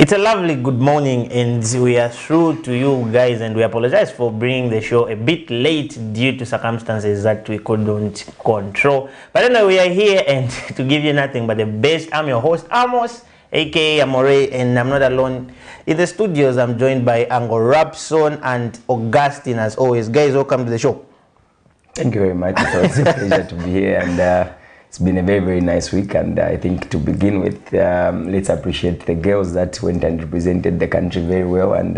It's a lovely good morning, and we are through to you guys, and we apologize for bringing the show a bit late due to circumstances that we couldn't control. But anyway, we are here and to give you nothing but the best. I'm your host, Amos, aka Amore, and I'm not alone in the studios. I'm joined by Ango Rapson and Augustine as always. Guys, welcome to the show. Thank you very much. It's a pleasure to be here, and it's been a very, very nice week. And I think to begin with, let's appreciate the girls that went and represented the country very well. And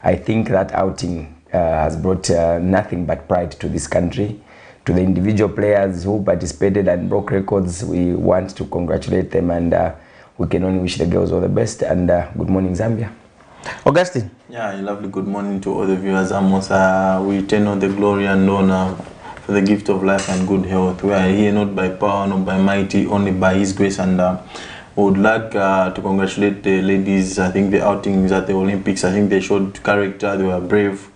I think that outing has brought nothing but pride to this country. To the individual players who participated and broke records, we want to congratulate them, and we can only wish the girls all the best. And good morning, Zambia. Augustine. Yeah, a lovely good morning to all the viewers. Amos, we return all the glory and honor for the gift of life and good health. We are here not by power, not by mighty, only by His grace. And we would like to congratulate the ladies. I think the outings at the Olympics, I think they showed character, they were brave,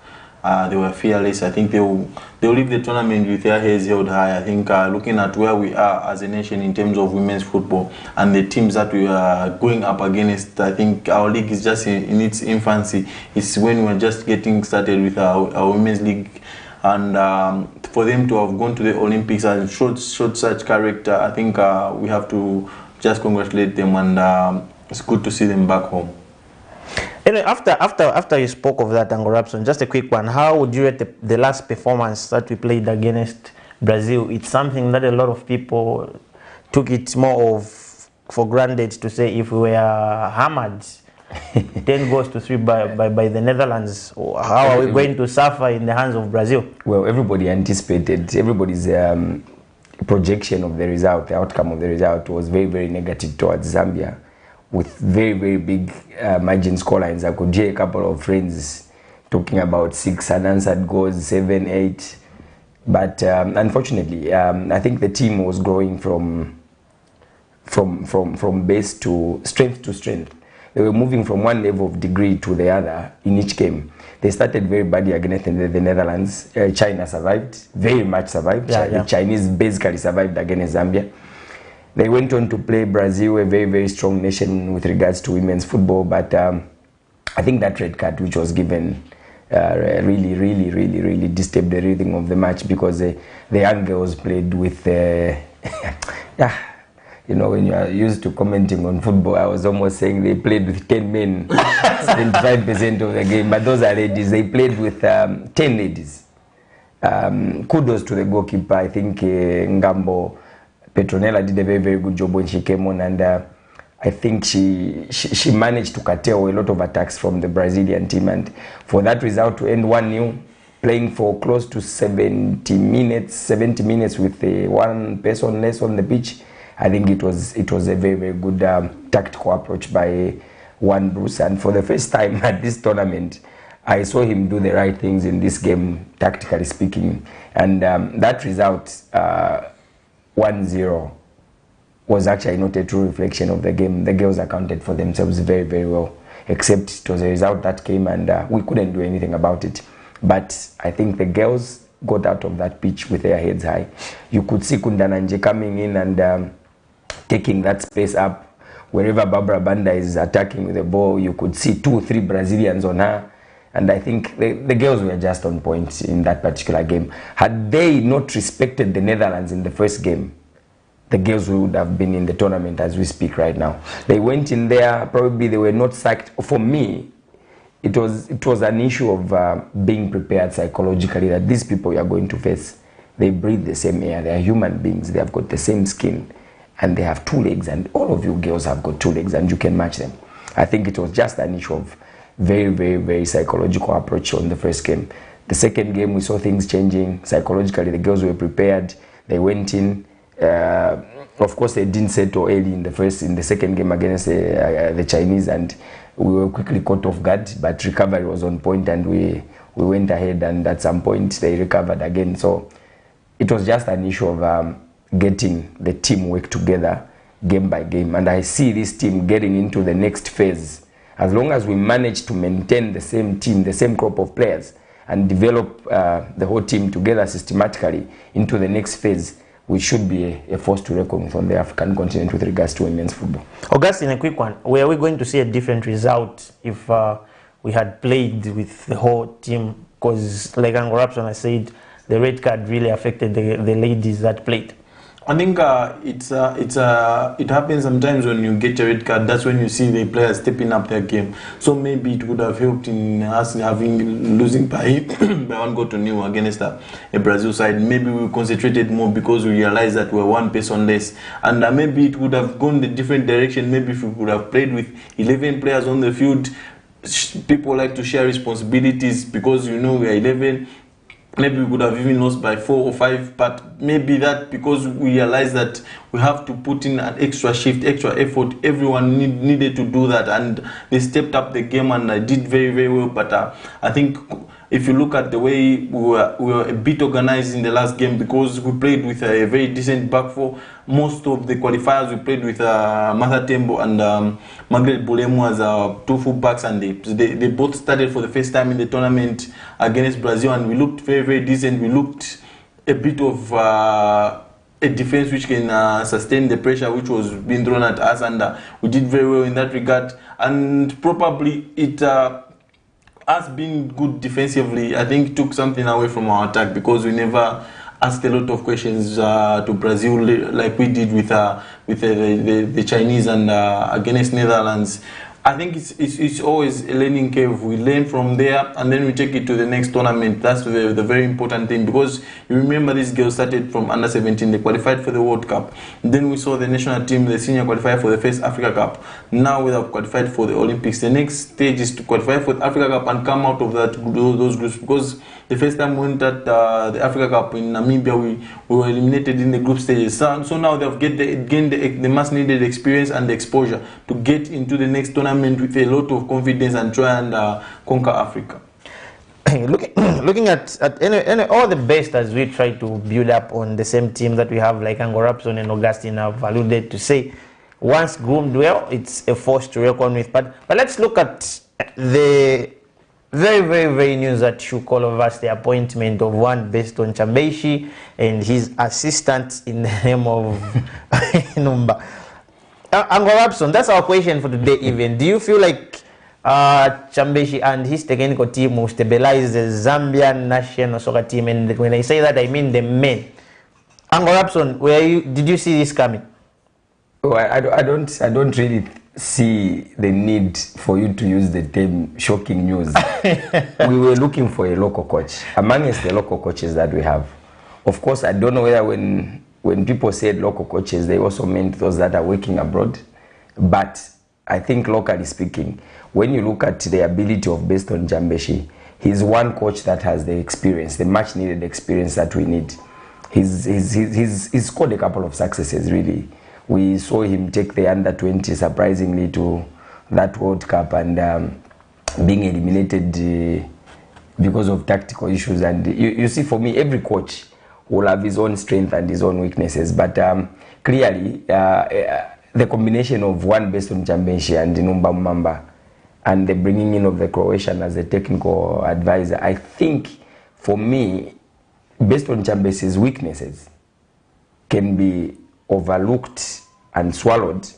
they were fearless. I think they will leave the tournament with their heads held high. I think looking at where we are as a nation in terms of women's football and the teams that we are going up against, I think our league is just in its infancy. It's when we're just getting started with our women's league. And for them to have gone to the Olympics and showed such character, I think we have to just congratulate them, and it's good to see them back home. Anyway, after you spoke of that, Ango Rapson, just a quick one. How would you rate the last performance that we played against Brazil? It's something that a lot of people took it more of for granted to say if we were hammered 10 goals to 3 by the Netherlands, how are we going to suffer in the hands of Brazil? Well, everybody anticipated, everybody's projection of the result, the outcome of the result was very, very negative towards Zambia, with very, very big margin scorelines. I could hear a couple of friends talking about 6 unanswered goals, 7, 8. But unfortunately, I think the team was growing from base to strength. They were moving from one level of degree to the other in each game. They started very badly against the Netherlands. China survived, very much survived. The Chinese basically survived against Zambia. They went on to play Brazil, a very, very strong nation with regards to women's football. But I think that red card which was given really disturbed the rhythm of the match, because the young girls played with you know, when you are used to commenting on football, I was almost saying they played with 10 men, 75% of the game. But those are ladies. They played with 10 ladies. Kudos to the goalkeeper. I think Ngambo Petronella did a very, very good job when she came on. And I think she managed to curtail a lot of attacks from the Brazilian team. And for that result to end 1-0, playing for close to 70 minutes with one person less on the pitch, I think it was a very, very good tactical approach by Juan Bruce. And for the first time at this tournament, I saw him do the right things in this game, tactically speaking. And that result, 1-0, was actually not a true reflection of the game. The girls accounted for themselves very, very well, except it was a result that came and we couldn't do anything about it. But I think the girls got out of that pitch with their heads high. You could see Kundananje coming in and taking that space up. Wherever Barbara Banda is attacking with the ball, you could see 2 or 3 Brazilians on her. And I think the girls were just on point in that particular game. Had they not respected the Netherlands in the first game, the girls would have been in the tournament as we speak right now. They went in there, probably they were not sacked. For me, it was an issue of being prepared psychologically that these people you are going to face, they breathe the same air, they are human beings, they have got the same skin, and they have 2 legs, and all of you girls have got 2 legs, and you can match them. I think it was just an issue of very, very, very psychological approach on the first game. The second game, we saw things changing psychologically. The girls were prepared. They went in. Of course, they didn't settle early in the second game against the Chinese, and we were quickly caught off guard. But recovery was on point, and we went ahead. And at some point, they recovered again. So it was just an issue of getting the teamwork together game by game. And I see this team getting into the next phase. As long as we manage to maintain the same team, the same crop of players, and develop the whole team together systematically into the next phase, we should be a force to reckon with on the African continent with regards to women's football. Augustine, a quick one. Were we going to see a different result if we had played with the whole team? Because, like Uncle Rapson has said, the red card really affected the ladies that played. I think it happens sometimes when you get a red card. That's when you see the players stepping up their game. So maybe it would have helped in us losing by 1-0 against a Brazil side. Maybe we concentrated more because we realized that we're one person less, and maybe it would have gone the different direction. Maybe if we would have played with 11 players on the field, people like to share responsibilities because we are 11. Maybe we could have even lost by 4 or 5, but maybe that because we realized that we have to put in an extra shift, extra effort. Everyone needed to do that, and they stepped up the game and I did very, very well. But I think if you look at the way we were a bit organized in the last game, because we played with a very decent back four. Most of the qualifiers we played with Martha Tembo and Margaret Bulemu as two fullbacks, and they both started for the first time in the tournament against Brazil, and we looked very, very decent. We looked a bit of a defense which can sustain the pressure which was being thrown at us, and we did very well in that regard. And probably it us being good defensively, I think, took something away from our attack, because we never asked a lot of questions to Brazil like we did with the Chinese and against Netherlands. I think it's always a learning curve. We learn from there and then we take it to the next tournament. That's the very important thing, because you remember these girls started from under 17. They qualified for the World Cup. Then we saw the national team, the senior, qualify for the first Africa Cup. Now we have qualified for the Olympics. The next stage is to qualify for the Africa Cup and come out of those groups, because the first time we went at the Africa Cup in Namibia, we were eliminated in the group stages. So now they've gained the much needed experience and the exposure to get into the next tournament with a lot of confidence and try and conquer Africa. Looking at all the best as we try to build up on the same team that we have, like Ango Rapson and Augustine have alluded to say, once groomed well, it's a force to reckon with. But let's look at the very, very, very news that shook all of us, the appointment of one BESTON Chambeshi and his assistant in the name of Numba. Ango Rapson, that's our question for today even. Do you feel like Chambeshi and his technical team will stabilize the Zambian national soccer team? And when I say that, I mean the men. Ango Rapson, did you see this coming? Oh, I don't really see the need for you to use the term shocking news. We were looking for a local coach amongst the local coaches that we have. Of course, I don't know whether when people said local coaches, they also meant those that are working abroad. But I think locally speaking, when you look at the ability of BESTON Chambeshi, he's one coach that has the experience, the much needed experience that we need. He's scored a couple of successes, really. We saw him take the under-20 surprisingly to that World Cup and being eliminated because of tactical issues. And you see, for me, every coach will have his own strength and his own weaknesses. But clearly, the combination of one BESTON Chambeshi and Numba Mamba and the bringing in of the Croatian as a technical advisor, I think, for me, BESTON Chambeshi's weaknesses can be overlooked and swallowed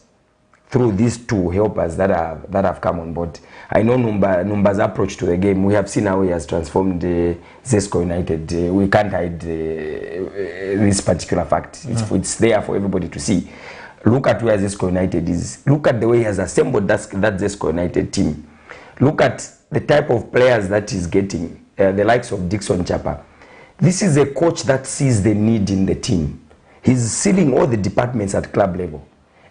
through these two helpers that have come on board. I know Numba's approach to the game. We have seen how he has transformed Zesco United. We can't hide this particular fact. It's there for everybody to see. Look at where Zesco United is. Look at the way he has assembled that Zesco United team. Look at the type of players that he's getting, the likes of Dixon Chapa. This is a coach that sees the need in the team. He's seeing all the departments at club level.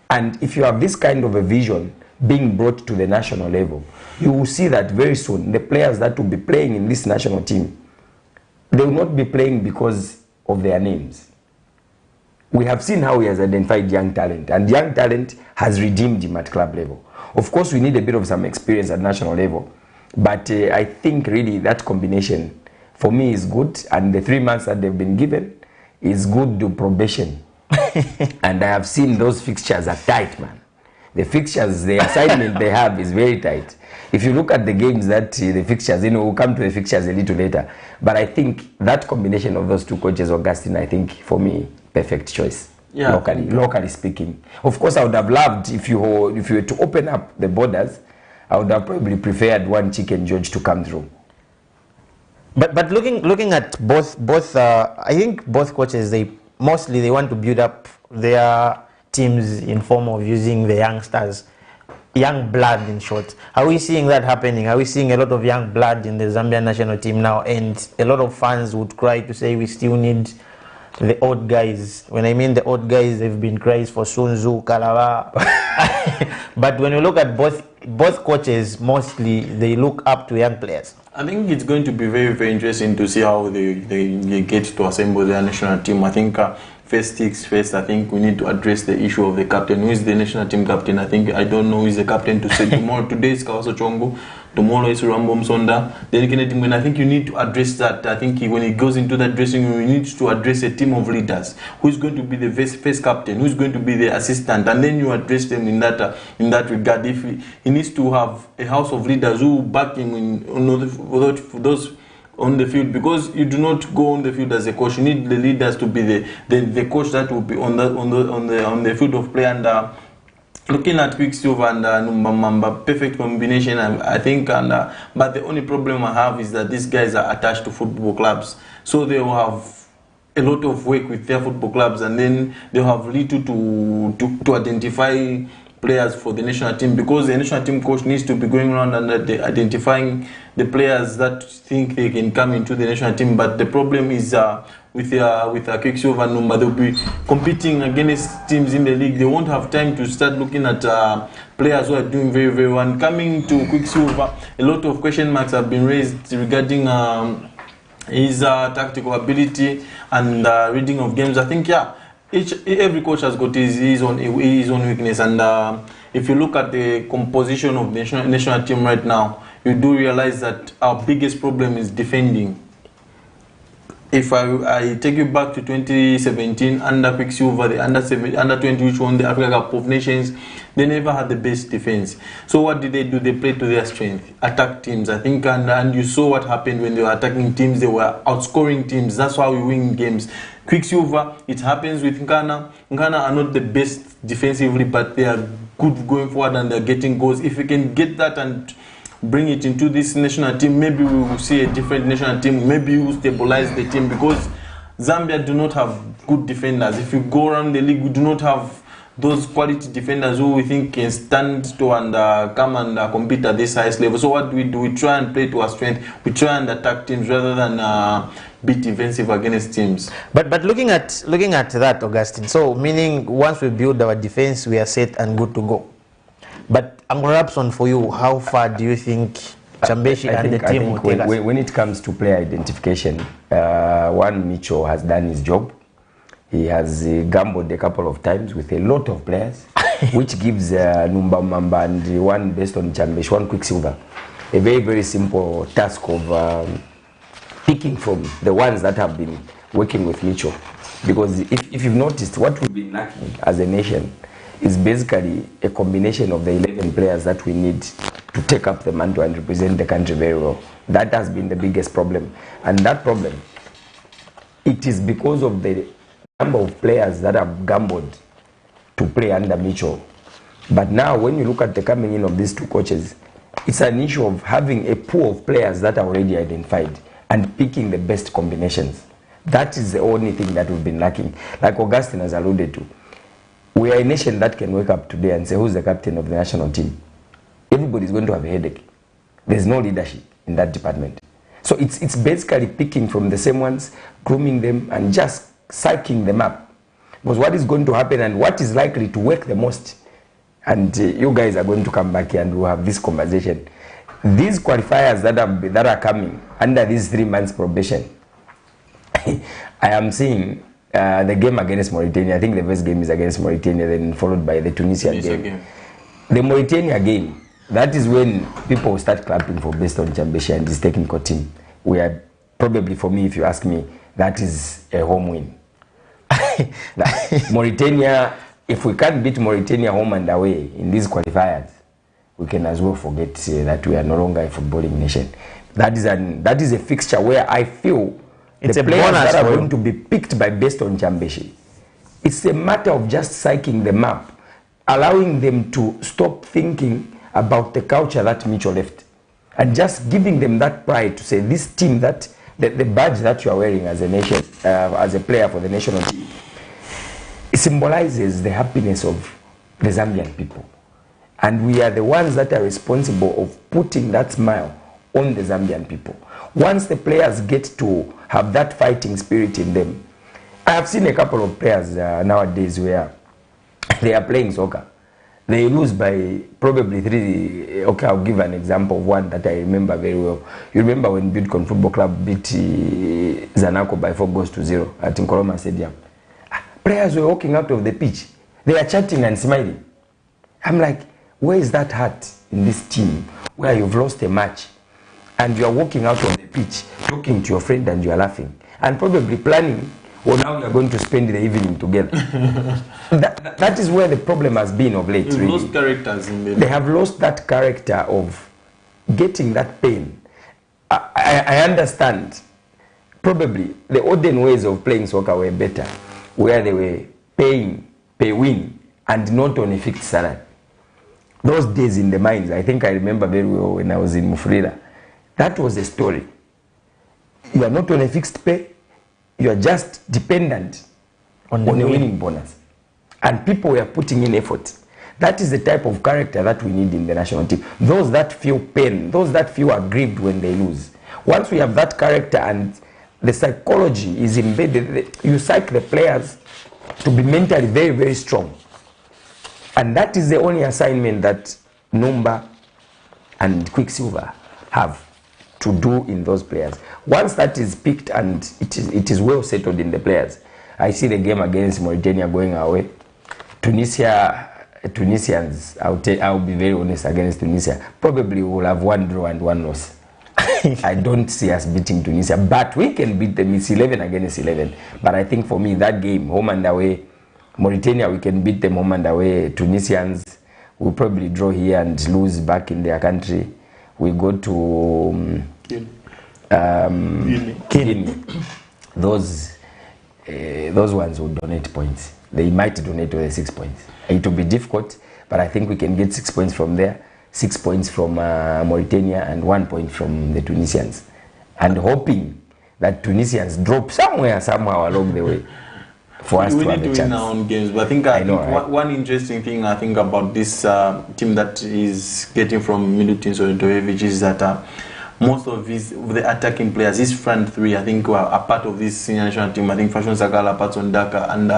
And if you have this kind of a vision being brought to the national level, you will see that very soon the players that will be playing in this national team, they will not be playing because of their names. We have seen how he has identified young talent, and young talent has redeemed him at club level. Of course, we need a bit of some experience at national level, but I think really that combination for me is good, and the 3 months that they've been given is good to probation. And I have seen those fixtures are tight, man. The fixtures, the assignment they have is very tight. If you look at the games that the fixtures, we'll come to the fixtures a little later. But I think that combination of those two coaches, Augustine, I think for me, perfect choice. Yeah, locally speaking. Of course, I would have loved if you were to open up the borders. I would have probably preferred one Chicken George to come through. But looking at both I think both coaches, they mostly want to build up their teams in form of using the youngsters, young blood in short. Are we seeing that happening? Are we seeing a lot of young blood in the Zambian national team now? And a lot of fans would cry to say we still need the old guys. When I mean the old guys, they've been cries for Sunzu, Kalava. But when you look at both coaches, mostly they look up to young players. I think it's going to be very, very interesting to see how they get to assemble their national team. I think first things first, I think we need to address the issue of the captain. Who is the national team captain? I don't know who is the captain to say tomorrow. Today is Kawaso Chongo. Tomorrow is Rambo Msonda. Then I think you need to address that. I think when he goes into that dressing room, you need to address a team of leaders. Who is going to be the first captain? Who is going to be the assistant? And then you address them in that regard. If he needs to have a house of leaders who back him for those on the field, because you do not go on the field as a coach. You need the leaders to be the coach that will be on the field of play. And looking at Quicksilver and Numbamba, perfect combination, I think. But the only problem I have is that these guys are attached to football clubs, so they will have a lot of work with their football clubs, and then they have little to identify players for the national team, because the national team coach needs to be going around and identifying the players that think they can come into the national team. But the problem is with Quicksilver and Numba, they'll be competing against teams in the league. They won't have time to start looking at players who are doing very, very well. And coming to Quicksilver, a lot of question marks have been raised regarding his tactical ability and reading of games. I think, yeah, every coach has got his own weakness, and if you look at the composition of the national team right now, you do realize that our biggest problem is defending. If I take you back to 2017, under Quicksilver, the under 20, which won the Africa Cup of Nations, they never had the best defense. So what did they do? They played to their strength, attack teams. I think, and you saw what happened when they were attacking teams. They were outscoring teams. That's how we win games. Quicksilver, it happens with Nkana. Nkana are not the best defensively, but they are good going forward and they're getting goals. If we can get that and bring it into this national team, maybe we will see a different national team. Maybe we will stabilize the team, because Zambia do not have good defenders. If you go around the league, we do not have those quality defenders who we think can stand to and come and compete at this highest level. So what do? We try and play to our strength. We try and attack teams rather than be defensive against teams. But looking at that, Augustine, so meaning once we build our defense, we are set and good to go. But Rapson, for you, how far do you think Chambeshi and the team will take us? When it comes to player identification, one Micho has done his job. He has gambled a couple of times with a lot of players, which gives Numba Mamba and one BESTON Chambeshi, one Quicksilver, a very, very simple task of picking from the ones that have been working with Micho. Because if you've noticed, what we've been lacking as a nation is basically a combination of the 11 players that we need to take up the mantle and represent the country very well. That has been the biggest problem. And that problem, it is because of the number of players that have gambled to play under Mitchell. But now when you look at the coming in of these two coaches, it's an issue of having a pool of players that are already identified and picking the best combinations. That is the only thing that we've been lacking. Like Augustine has alluded to, we are a nation that can wake up today and say, who's the captain of the national team? Everybody's going to have a headache. There's no leadership in that department. So it's basically picking from the same ones, grooming them, and just psyching them up. Because what is going to happen and what is likely to work the most, and you guys are going to come back here and we'll have this conversation. These qualifiers that are coming under these 3 months probation, I am seeing the game against Mauritania. I think the first game is against Mauritania, then followed by the Tunisian game. The Mauritania game, that is when people start clapping for BESTON Chambeshi and his technical team. We are probably, for me, if you ask me, that is a home win. Mauritania, if we can't beat Mauritania home and away in these qualifiers, we can as well forget that we are no longer a footballing nation. That is a fixture where I feel It's the a players bonus that are for going you. to be picked by BESTON Chambeshi, it's a matter of just psyching them up, allowing them to stop thinking about the culture that Mitchell left, and just giving them that pride to say this team, that the badge that you are wearing as a nation, as a player for the national team, it symbolizes the happiness of the Zambian people. And we are the ones that are responsible of putting that smile on the Zambian people. Once the players get to have that fighting spirit in them, I have seen a couple of players nowadays where they are playing soccer. They lose by probably 3. Okay, I'll give an example of one that I remember very well. You remember when BESTON Football Club beat Zanaco by 4-0 at Nkrumah Stadium? Players were walking out of the pitch. They are chatting and smiling. I'm like, where is that heart in this team where you've lost a match and you are walking out of the pitch talking to your friend and you are laughing and probably planning, well, now you're going to spend the evening together. that is where the problem has been of late. They've really. lost characters in them. They have lost that character of getting that pain. I understand. Probably the olden ways of playing soccer were better, where they were pay win, and not on a fixed salary. Those days in the mines, I think I remember very well when I was in Mufrira. That was a story. You are not on a fixed pay, you are just dependent on a winning bonus. And people were putting in effort. That is the type of character that we need in the national team. Those that feel pain, those that feel aggrieved when they lose. Once we have that character and the psychology is embedded, you psych the players to be mentally very, very strong. And that is the only assignment that Numba and Quicksilver have to do in those players. Once that is picked and it is well settled in the players, I see the game against Mauritania going away. Tunisians, I'll be very honest, against Tunisia, probably will have 1 draw and 1 loss. I don't see us beating Tunisia, but we can beat them. It's 11 against 11. But I think for me, that game, home and away, Mauritania, we can beat them home and away. Tunisians will probably draw here and lose back in their country. We go to Guinea. Those ones will donate points. They might donate to the 6 points. It will be difficult, but I think we can get 6 points from there, 6 points from Mauritania, and 1 point from the Tunisians. And hoping that Tunisians drop somehow along the way for us we to have need a to win our chance. own games, but I think, Right? one interesting thing I think about this team that is getting from Milutin Sotojevic is that most of the attacking players, his front three, I think, were a part of this senior national team. I think Fashion Sakala, Patson Daka, and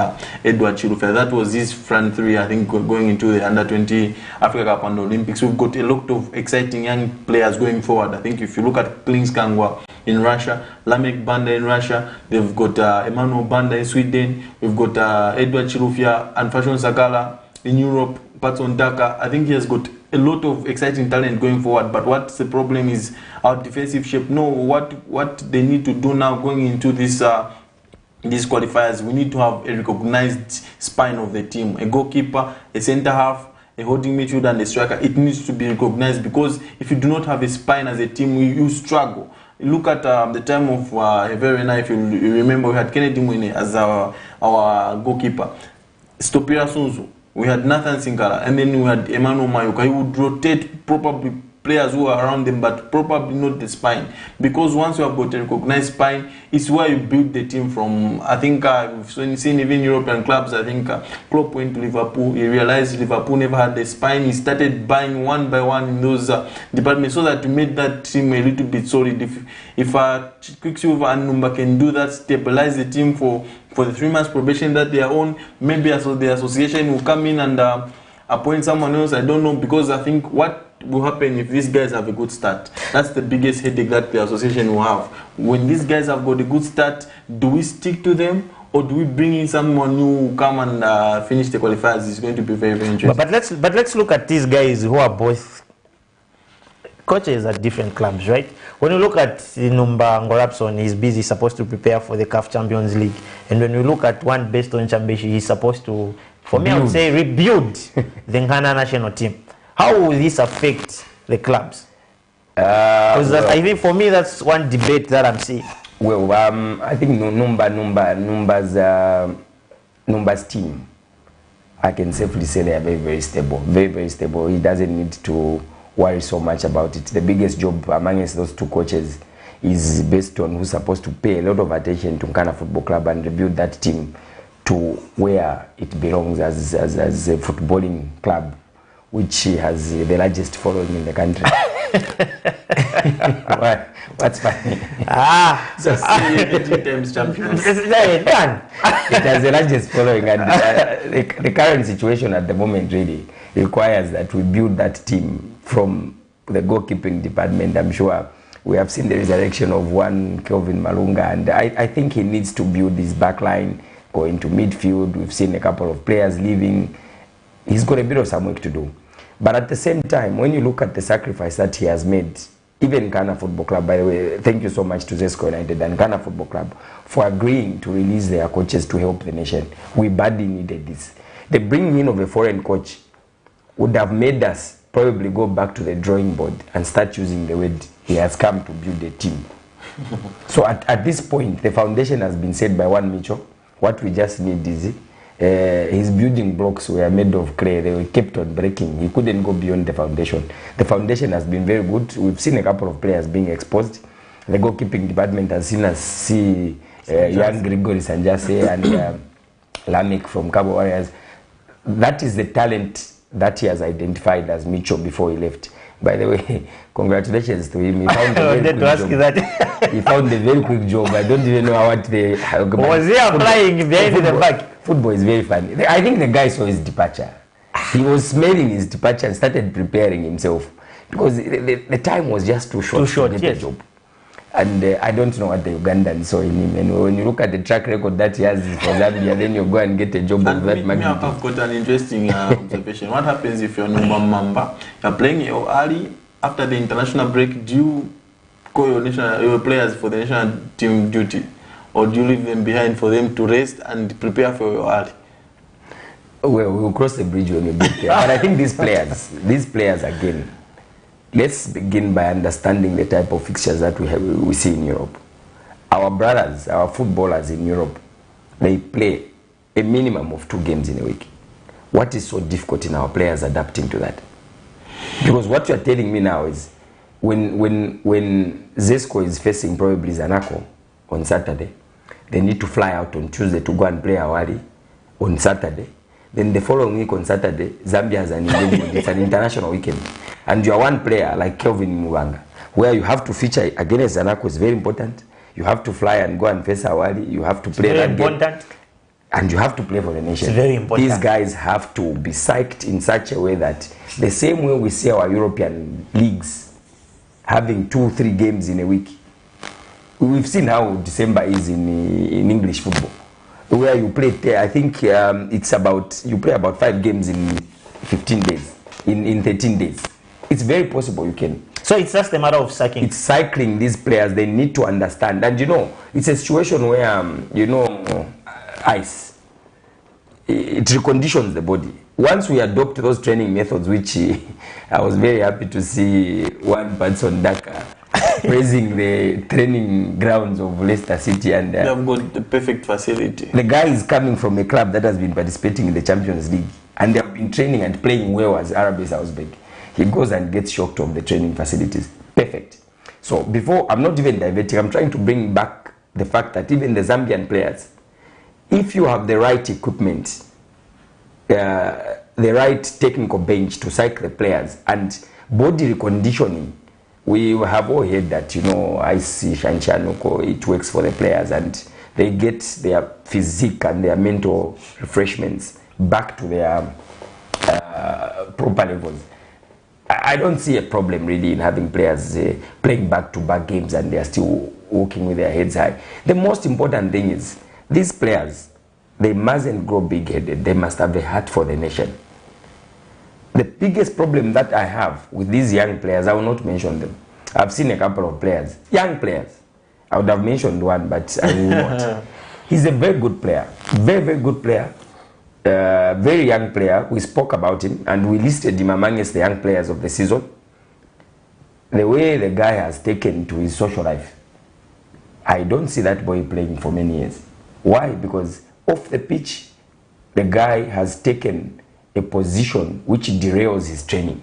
Edward Chilufya. That was his front three, I think, going into the under-20 Africa Cup and Olympics. We've got a lot of exciting young players going forward. I think if you look at Klings Kangwa in Russia, Lamek Banda in Russia, they've got Emmanuel Banda in Sweden, we've got Edward Chilufya and Fashion Sakala in Europe, Patson Daka. I think he has got a lot of exciting talent going forward, but what's the problem is our defensive shape. No, what they need to do now going into this these qualifiers, we need to have a recognized spine of the team, a goalkeeper, a center half, a holding midfielder, and a striker. It needs to be recognized, because if you do not have a spine as a team, you struggle. Look at the time of Everina. If you remember, we had Kennedy Mwene as our goalkeeper, Stopira Sunzu. We had Nathan Sinkala, and then we had Emmanuel Mayuka. He would rotate probably players who are around them, but probably not the spine. Because once you have got a recognized spine, it's where you build the team from. I think we've seen even European clubs. I think Klopp went to Liverpool. He realized Liverpool never had the spine. He started buying one by one in those departments, so that to make that team a little bit solid. If Quicksilver and Numba can do that, stabilize the team for the 3 months probation that they are on, maybe the association will come in and appoint someone else. I don't know, because I think what will happen if these guys have a good start, that's the biggest headache that the association will have. When these guys have got a good start, do we stick to them, or do we bring in someone who will come and finish the qualifiers? It's going to be very, very interesting. But let's look at these guys who are both coaches at different clubs, right? When you look at Numba Ngorapson, he's busy, supposed to prepare for the CAF Champions League. And when you look at one BESTON Chambeshi, he's supposed to, for me, I would say, rebuild the Ghana national team. How will this affect the clubs? Because Well, I think for me that's one debate that I'm seeing. well, I think Numbers team, I can safely say they are very, very stable. Very, very stable. He doesn't need to worry so much about it. The biggest job amongst those two coaches is BESTON, who's supposed to pay a lot of attention to Nkana Football Club and rebuild that team to where it belongs as a footballing club, which has the largest following in the country. What's funny? So, 18 times champions. Done. It has the largest following, and the current situation at the moment really requires that we build that team from the goalkeeping department. I'm sure we have seen the resurrection of one Kelvin Malunga, and I think he needs to build his back line, go into midfield. We've seen a couple of players leaving. He's got a bit of some work to do. But at the same time, when you look at the sacrifice that he has made, even Ghana Football Club, by the way, thank you so much to Zesco United and Ghana Football Club for agreeing to release their coaches to help the nation. We badly needed this. The bringing in of a foreign coach would have made us probably go back to the drawing board and start using the word he has come to build a team. So at this point, the foundation has been set by one Mitchell. What we just need is his building blocks were made of clay. They were kept on breaking. He couldn't go beyond the foundation. The foundation has been very good. We've seen a couple of players being exposed. The goalkeeping department has seen us see young Gregory Sanjase and Lamek from Cabo Warriors. That is the talent that he has identified as Mitchell before he left. By the way, congratulations to him. He found a very quick job. He found a very quick job. I don't even know what they... Was he applying behind the back? Football is very funny. I think the guy saw his departure. He was smelling his departure and started preparing himself because the time was just too short to get the job. And I don't know what the Ugandans saw in him. And when you look at the track record that he has for Zambia, then you go and get a job of that magnitude. I've got an interesting observation. What happens if you're Numba Mamba, you're playing your early after the international break? Do you call your players for the national team duty, or do you leave them behind for them to rest and prepare for your early? Well, we'll cross the bridge when we get there. But I think these players again, let's begin by understanding the type of fixtures that we see in Europe. Our brothers, our footballers in Europe, they play a minimum of 2 games in a week. What is so difficult in our players adapting to that? Because what you're telling me now is when Zesco is facing probably Zanaco on Saturday, they need to fly out on Tuesday to go and play Awali on Saturday. Then the following week on Saturday, Zambia has an engagement. It's an international weekend. And you are one player like Kelvin Mulanga, where you have to feature against Zanaco is very important. You have to fly and go and face Awali. You have to play that game. And you have to play for the nation. It's very important. These guys have to be psyched in such a way that the same way we see our European leagues having 2-3 games in a week. We've seen how December is in English football, where you play, I think it's about, you play about 5 games in 15 days, in 13 days. It's very possible you can. So it's just a matter of cycling. It's cycling these players. They need to understand. And you know, it's a situation where, you know, ice, it reconditions the body. Once we adopt those training methods, which I was very happy to see one person Dakar praising the training grounds of Leicester City, and they have got the perfect facility. The guy is coming from a club that has been participating in the Champions League, and they have been training and playing well as RB Salzburg. He goes and gets shocked of the training facilities. Perfect. So before, I'm not even diverting, I'm trying to bring back the fact that even the Zambian players, if you have the right equipment, the right technical bench to cycle the players and body reconditioning, we have all heard that, you know, I see Shanshanuko, it works for the players and they get their physique and their mental refreshments back to their proper levels. I don't see a problem really in having players playing back-to-back games and they are still walking with their heads high. The most important thing is these players, they mustn't grow big-headed. They must have a heart for the nation. The biggest problem that I have with these young players, I will not mention them. I've seen a couple of players, young players. I would have mentioned one, but I will not. He's a very good player, very, very good player. Very young player. We spoke about him and we listed him amongst the young players of the season. the way the guy has taken to his social life, I don't see that boy playing for many years. Why? Because off the pitch, the guy has taken a position which derails his training.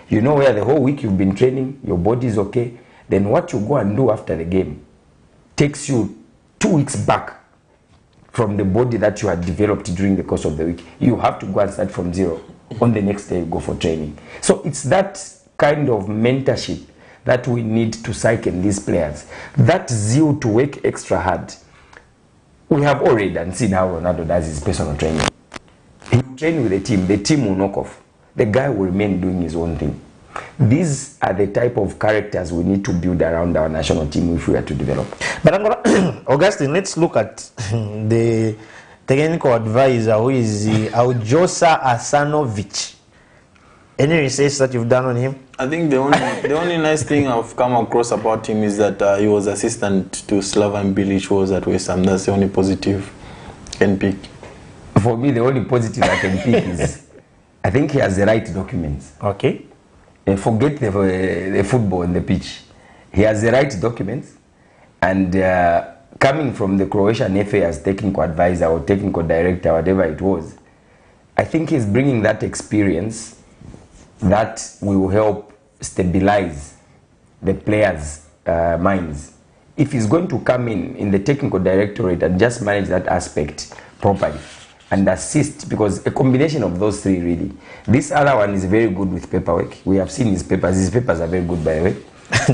You know, where the whole week you've been training, your body is okay, then what you go and do after the game takes you 2 weeks back from the body that you had developed during the course of the week. You have to go and start from zero. On the next day, you go for training. So it's that kind of mentorship that we need to cycle these players. That zeal to work extra hard. We have already and seen how Ronaldo does his personal training. He will train with the team will knock off. The guy will remain doing his own thing. These are the type of characters we need to build around our national team if we are to develop. But I'm gonna, Augustine, let's look at the technical advisor who is Aljosa Asanovic. Any research that you've done on him? I think the only nice thing I've come across about him is that he was assistant to Slaven Bilic, who was at West Ham. That's the only positive I can pick. For me, the only positive I can pick is I think he has the right documents. Okay. Forget the football on the pitch. He has the right documents, and coming from the Croatian FA as technical advisor or technical director, whatever it was, I think he's bringing that experience that will help stabilize the players' minds. If he's going to come in the technical directorate and just manage that aspect properly and assist, because a combination of those three really. This other one is very good with paperwork. We have seen his papers. His papers are very good, by the way.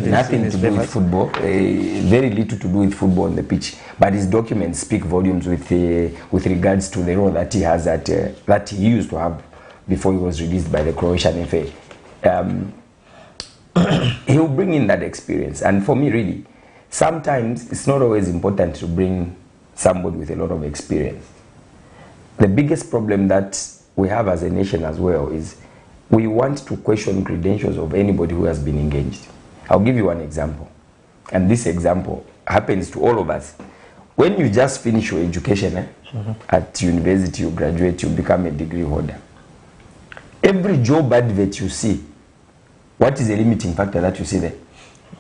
Nothing to do with football. Very little to do with football on the pitch. But his documents speak volumes with regards to the role that he has that he used to have before he was released by the Croatian FA. He'll bring in that experience. And for me, really, sometimes it's not always important to bring somebody with a lot of experience. The biggest problem that we have as a nation as well is we want to question credentials of anybody who has been engaged. I'll give you one example. And this example happens to all of us. When you just finish your education at university, you graduate, you become a degree holder. Every job advert you see, what is the limiting factor that you see there?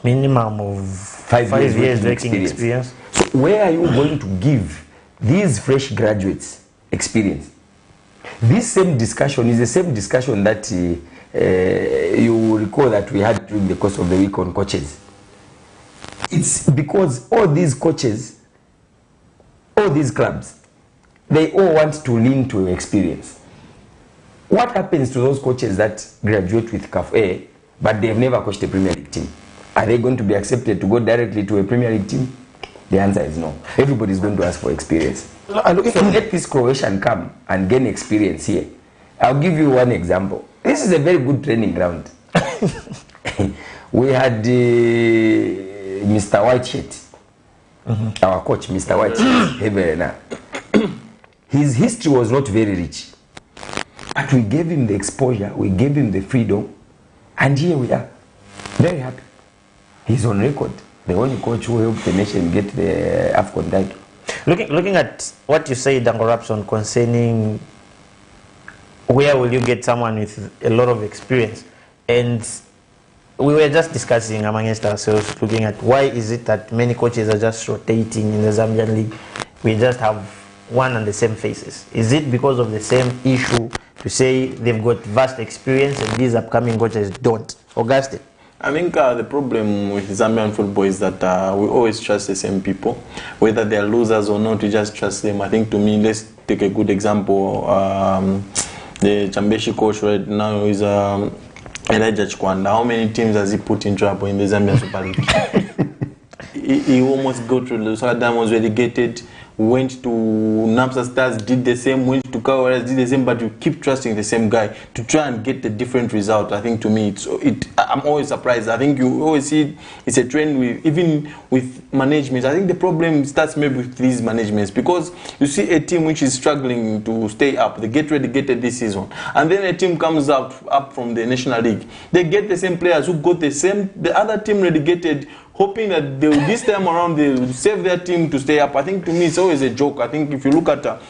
Minimum of 5 years working experience. So where are you going to give these fresh graduates experience? This same discussion is the same discussion that you will recall that we had during the course of the week on coaches. It's because all these coaches, all these clubs, they all want to lean to experience. What happens to those coaches that graduate with CAF A, but they've never coached a Premier League team? Are they going to be accepted to go directly to a Premier League team? The answer is no. Everybody's going to ask for experience. So let this Croatian come and gain experience here. I'll give you one example. This is a very good training ground. We had Mr. Whiteshirt, our coach, Mr. Whiteshirt. His history was not very rich. But we gave him the exposure, we gave him the freedom, and here we are. Very happy. He's on record. The only coach who helped the nation get the AFCON title. Looking at what you said, Dango Rapson, concerning where will you get someone with a lot of experience, and we were just discussing amongst ourselves, looking at why is it that many coaches are just rotating in the Zambian league. We just have one and the same faces. Is it because of the same issue to say they've got vast experience and these upcoming coaches don't? Augustine? I think the problem with Zambian football is that we always trust the same people. Whether they're losers or not, we just trust them. I think, to me, let's take a good example. The Chambeshi coach right now is Elijah Chikwanda. How many teams has he put in trouble in the Zambian Super League? he almost got to Lusaka Diamonds, relegated, went to Namsa Stars, did the same, went to Kawaras, did the same, but you keep trusting the same guy to try and get a different result. I think, to me, I'm always surprised. I think you always see it's a trend even with management. I think the problem starts maybe with these managements, because you see a team which is struggling to stay up, they get relegated this season, and then a team comes up from the National League. They get the same players who got the other team relegated, hoping that this time around they will save their team to stay up. I think, to me, it's always a joke. I think if you look at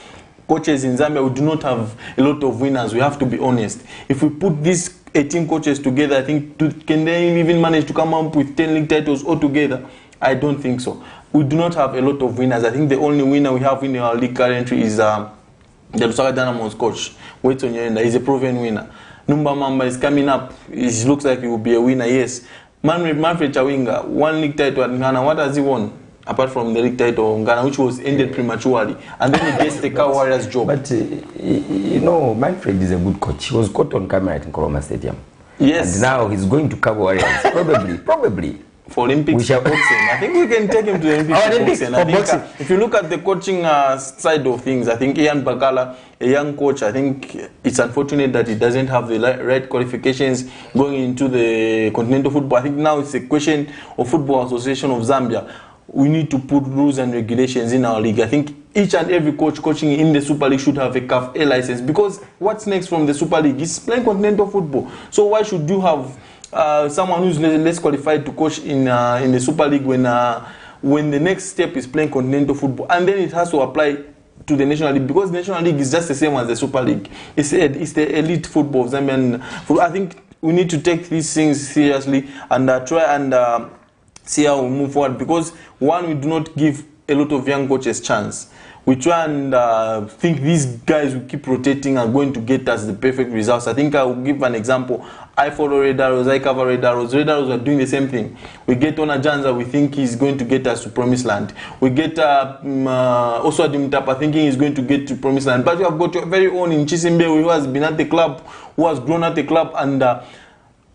coaches in Zambia, we do not have a lot of winners. We have to be honest. If we put this 18 coaches together, I think, can they even manage to come up with 10 league titles altogether? I don't think so. We do not have a lot of winners. I think the only winner we have in our league currently is the Lusaka Dynamo's coach, Wetson Yenda. He's a proven winner. Numba Mamba is coming up. It looks like he will be a winner, yes. Manfred Chawinga, 1 league title at Ghana. What has he won? Apart from the league title in Ghana, which was ended prematurely. And then he gets the Cow Warriors job. But, you know, Manfred is a good coach. He was caught on camera at Nkrumah Stadium. Yes. And now he's going to Cow Warriors. Probably. For Olympics boxing. I think we can take him to the Olympics for boxing. If you look at the coaching side of things, I think Ian Bakala, a young coach, I think it's unfortunate that he doesn't have the right qualifications going into the continental football. I think now it's a question of Football Association of Zambia. We need to put rules and regulations in our league. I think each and every coach coaching in the Super League should have a CAF A license, because what's next from the Super League is playing continental football. So why should you have someone who's less qualified to coach in the Super League when the next step is playing continental football, and then it has to apply to the National League, because the National League is just the same as the Super League. It's the elite football of Zambian football. I think we need to take these things seriously and try and see how we move forward, because one, we do not give a lot of young coaches chance. We try and think these guys will keep rotating and going to get us the perfect results. I think I will give an example. I follow Red Arrows, I cover Red Arrows. Red Arrows are doing the same thing. We get Ona Janza, we think he's going to get us to Promised Land. We get also Adimtapa thinking he's going to get to Promised Land. But you have got your very own in Chisimbe, who has been at the club, who has grown at the club and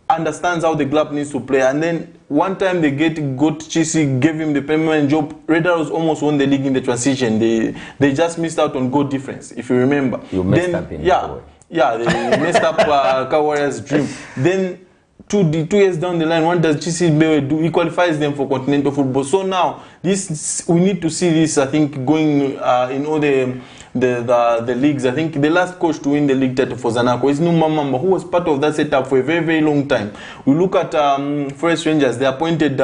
understands how the club needs to play. And then one time they got Chisi, gave him the permanent job. Red Arrows almost won the league in the transition. They just missed out on goal difference, if you remember. You messed up in Yeah, they messed up Cow Warriors' dream. Then 2 years down the line, what does Chisi do? He qualifies them for continental football. So now we need to see this, I think, going in all the leagues. I think the last coach to win the league title for Zanaco is Numba Mamba, who was part of that setup for a very, very long time. We look at Forest Rangers. They appointed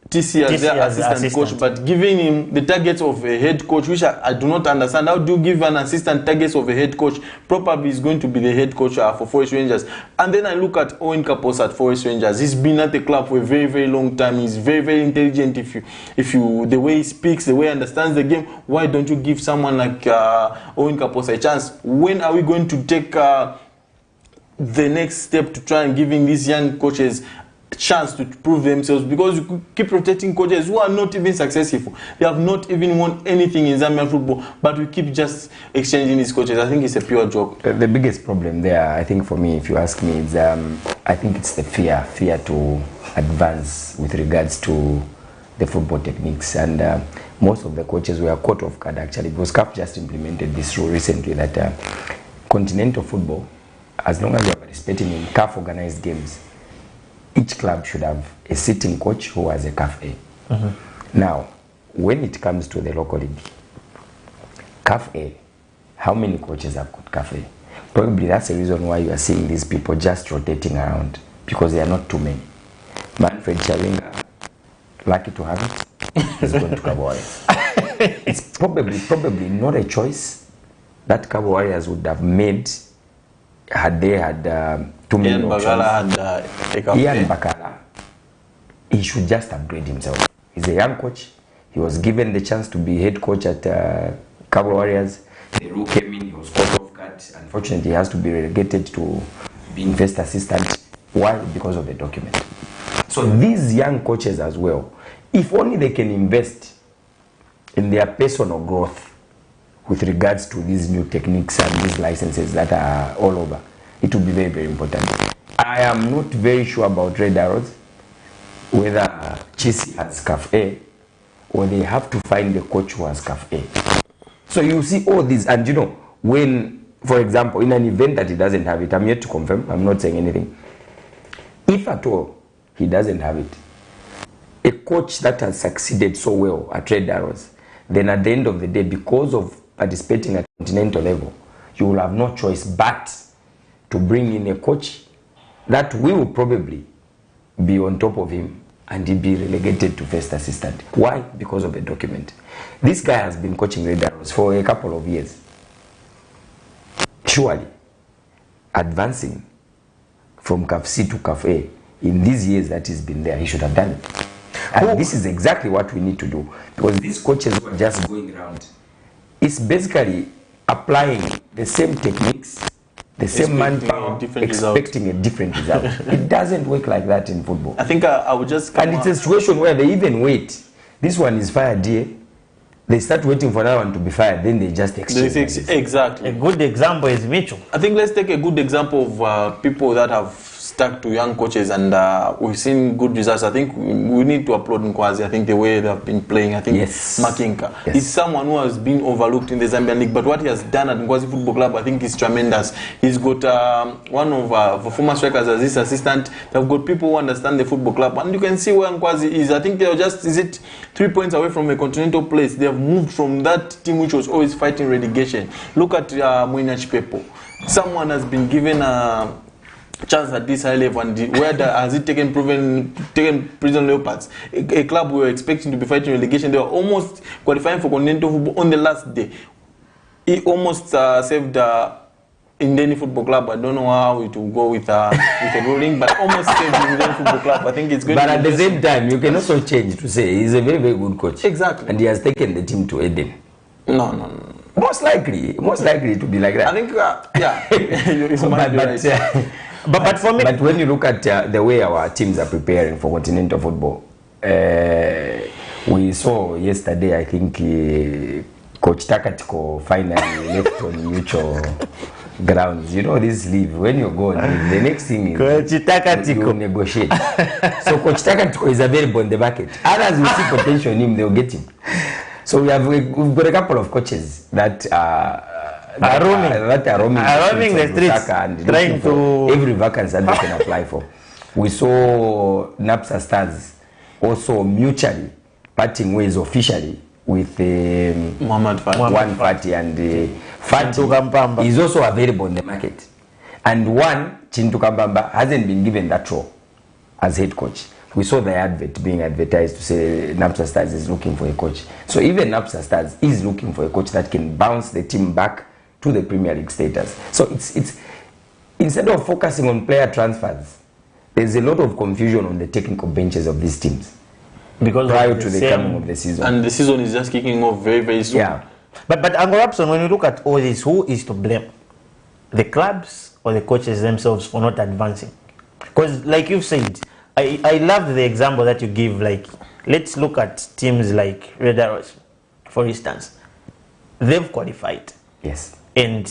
TC as their assistant coach, but giving him the targets of a head coach, which I do not understand. How do you give an assistant targets of a head coach? Probably is going to be the head coach for Forest Rangers. And then I look at Owen Kapos at Forest Rangers. He's been at the club for a very, very long time. He's very, very intelligent. If you the way he speaks, the way he understands the game, why don't you give someone like Owen Kapos a chance? When are we going to take the next step to try and giving these young coaches chance to prove themselves? Because you keep rotating coaches who are not even successful. They have not even won anything in Zambian football, but we keep just exchanging these coaches. I think it's a pure joke. The biggest problem there, I think for me, if you ask me, is I think it's the fear to advance with regards to the football techniques. And most of the coaches were caught off guard, actually, because CAF just implemented this rule recently that continental football, as long as you are participating in CAF organized games, each club should have a sitting coach who has a CAF A. Now, when it comes to the local league, CAF A, how many coaches have got CAF A? Probably that's the reason why you are seeing these people just rotating around, because they are not too many. Manfred Chawinga, lucky to have it, is going to Cabo Warriors. It's probably not a choice that Cabo Warriors would have made had they had too many options. Ian Bakala, he should just upgrade himself. He's a young coach. He was given the chance to be head coach at Cabo Warriors. The rule came in, he was caught off guard. Unfortunately, he has to be relegated to being first assistant. Why? Because of the document. So these young coaches as well, if only they can invest in their personal growth with regards to these new techniques and these licenses that are all over, it will be very, very important. I am not very sure about Red Arrows, whether Chisi has CAF A, or they have to find the coach who has CAF A. So you see all these, and you know, when, for example, in an event that he doesn't have it, I'm yet to confirm, I'm not saying anything. If at all he doesn't have it, a coach that has succeeded so well at Red Arrows, then at the end of the day, because of participating at continental level, you will have no choice but to bring in a coach that will probably be on top of him and he'll be relegated to first assistant. Why? Because of a document. This guy has been coaching Red Arrows for a couple of years. Surely, advancing from CAF C to CAF A, in these years that he's been there, he should have done it. And this is exactly what we need to do, because these coaches who are just going around, it's basically applying the same techniques, the same manpower, expecting a different result. It doesn't work like that in football. I think I would just and it's a situation where they even wait. This one is fired here, they start waiting for that one to be fired, then they just exchange. Exactly. A good example is Mitchell. I think let's take a good example of people that have stuck to young coaches, and we've seen good results. I think we need to applaud Nkwazi. I think the way they have been playing, I think Makinka is someone who has been overlooked in the Zambian league, but what he has done at Nkwazi Football Club, I think is tremendous. He's got one of the former strikers as his assistant. They've got people who understand the football club, and you can see where Nkwazi is. I think they're just 3 points away from a continental place. They have moved from that team which was always fighting relegation. Look at Mwina Chipepo. Someone has been given a chance at this high level, and where has it taken Prison Leopards, a club we were expecting to be fighting relegation. They were almost qualifying for continental football on the last day. He almost saved Indeni Football Club. I don't know how it will go with a ruling, but almost saved Indeni Football Club. I think it's going. But at the same time, you can also change to say he's a very, very good coach. Exactly. And he has taken the team to Eden. No. Most likely to be like that. I think, yeah. But for me, but when you look at the way our teams are preparing for continental football, we saw yesterday, I think Coach Takatiko finally left on neutral grounds. You know this leave, when you go on leave, the next thing is Coach Takatiko. You negotiate. So Coach Takatiko is available on the market. Others will see potential in him, they'll get him. So we've got a couple of coaches that are roaming the streets, and trying to every vacancy that they can apply for. We saw NAPSA Stars also mutually parting ways officially with Muhammad Fati, and Fati is also available in the market. And one, Chintu Kambamba, hasn't been given that role as head coach. We saw the advert being advertised to say NAPSA Stars is looking for a coach. So even NAPSA Stars is looking for a coach that can bounce the team back to the Premier League status. So it's instead of focusing on player transfers, there's a lot of confusion on the technical benches of these teams because prior to the coming of the season. And the season is just kicking off very, very soon. Yeah. But Uncle Rapson, when you look at all this, who is to blame? The clubs or the coaches themselves for not advancing? Because like you've said, I loved the example that you give. Like, let's look at teams like Red Arrows, for instance. They've qualified. Yes. And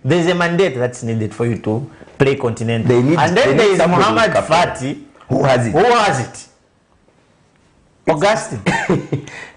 there's a mandate that's needed for you to play continental. And then there is Muhammad Fati. Who has it? Augustine.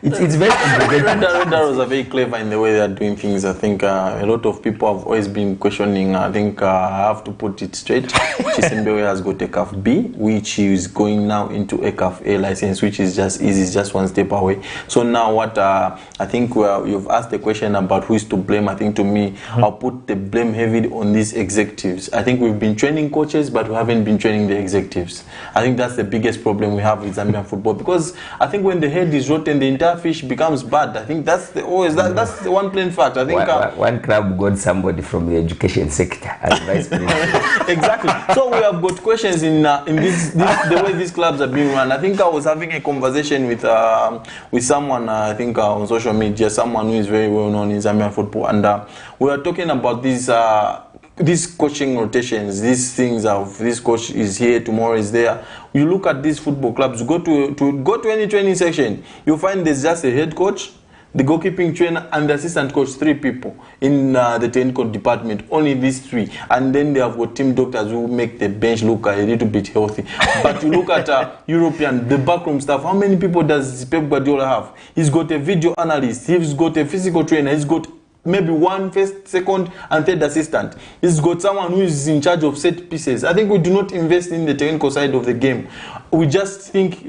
it's very complicated. Red Arrows are very clever in the way they are doing things. I think a lot of people have always been questioning. I think I have to put it straight. Chisembewe has got a CAF B, which is going now into a CAF A license, which is just easy, just one step away. So now what I think you've asked the question about who is to blame. I think to me, I'll put the blame heavily on these executives. I think we've been training coaches, but we haven't been training the executives. I think that's the biggest problem we have with Zambian football, because I think when the head is rotten, the entire fish becomes bad. I think that's the one plain fact. I think one club got somebody from the education sector as vice president. Exactly. So we have got questions in this the way these clubs are being run. I think I was having a conversation with someone I think on social media, someone who is very well known in Zambian football, and we were talking about these coaching rotations, these things of this coach is here, tomorrow is there. You look at these football clubs, go to any training section, you find there's just a head coach, the goalkeeping trainer, and the assistant coach, 3 people in the technical department, only these 3. And then they have got team doctors who make the bench look a little bit healthy. But you look at the backroom staff, how many people does Pep Guardiola have? He's got a video analyst, he's got a physical trainer, he's got maybe 1 first, second, and third assistant. He's got someone who is in charge of set pieces. I think we do not invest in the technical side of the game. We just think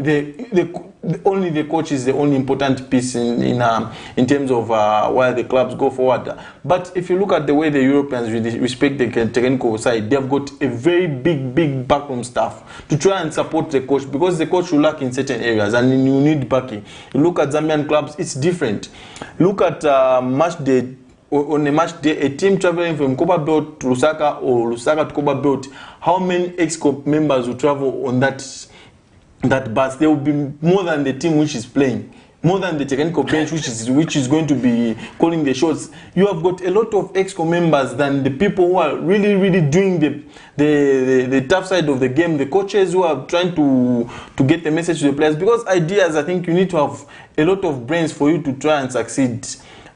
only the coach is the only important piece in terms of where the clubs go forward. But if you look at the way the Europeans respect the technical side, they've got a very big backroom staff to try and support the coach, because the coach will lack in certain areas and you need backing. You look at Zambian clubs, it's different. Look at match day on a match day, a team traveling from Copper Belt to Lusaka or Lusaka to Copper Belt, how many ex-Cop members will travel on that bus? There will be more than the team which is playing, more than the technical bench which is going to be calling the shots. You have got a lot of ex-Cop members than the people who are really doing the tough side of the game, the coaches who are trying to get the message to the players. Because ideas, I think you need to have a lot of brains for you to try and succeed.